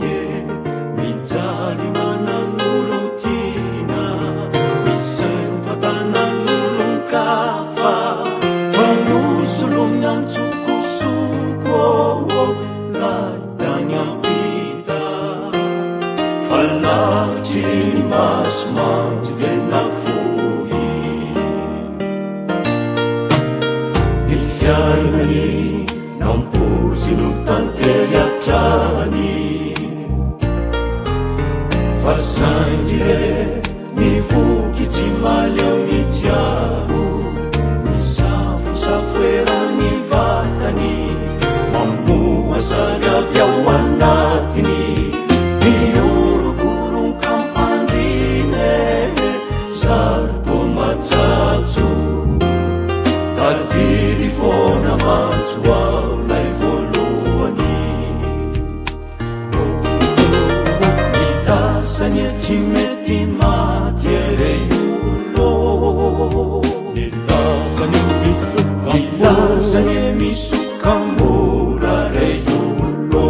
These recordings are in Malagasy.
ye mijaly manan'olontiana misenpatanan'olonkafa manosolomy antsokosoko laitany ampita fa lavitry ny maso mantsy vena fohy ny fiainany nampozy no tantery atrany fa saingire mivoky tsy maleo mitsiaro misafosafoerany vatany mamoa sary avy ao anatiny miorokoron kampandrine zariko matsatso tadidy fona mantso aolay voalohany milasany e tsy mety maty ere olo milasany e misoka mora re olo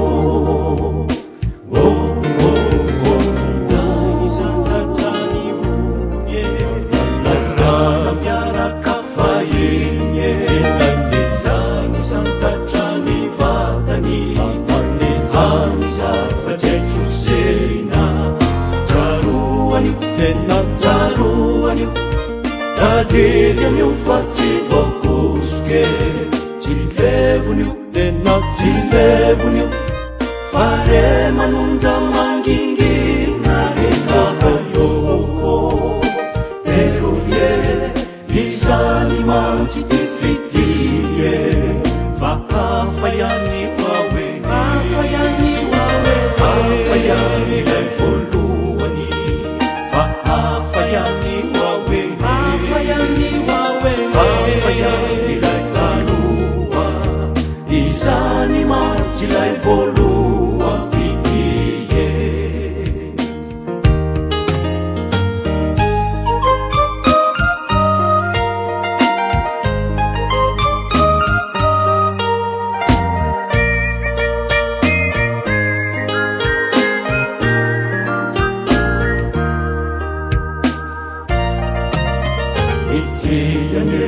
izandatrany moye arana miaraka fahenye zany santatrany vatany amiza fa tseky osena tsaroan'io tena tsaroan'io tadely an'io fa tsy voakosoke tsy levon'io tena tsy levon'io fa re manonja mangingina rehahaioko eroye izany mantsy ty fidie fa hafa ihany oawe hafa ihany oawe hafa ihany lay voalohany fa hafa ihany oawe hafa ihany oawe hafa ihany lay taloha izany mantsy lay voaloha pitie mitiane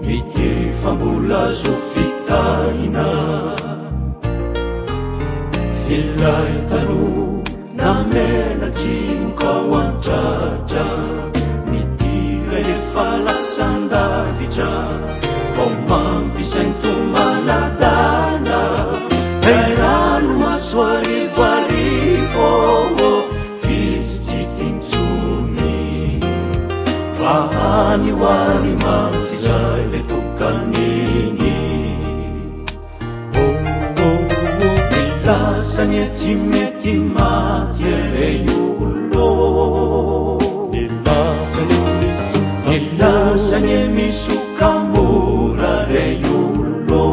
mity fambola zo fitahina filay tano namena tsinokao antratra mitira efa lasandavitra vao mampisaintomanadana erano masoarivoarivo fisy tsy tintsony fa anioany mantsy zay le tokaniny milasany e tsy mety maty ere olo milasany e misoka mora re olo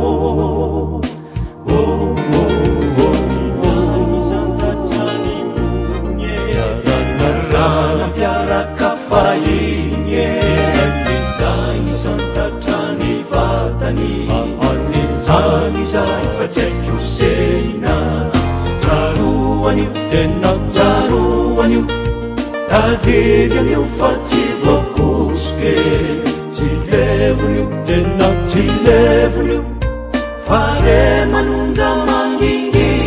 izandatrany monye arana mpiaraka fahinye izany santatrany vatany zany zay fa tseky osena tsaroan'io tena tsaroan'io tadely an'io fa tsy voakosoke tsy levon'io tena tsy levon'io fa re manonja mangingina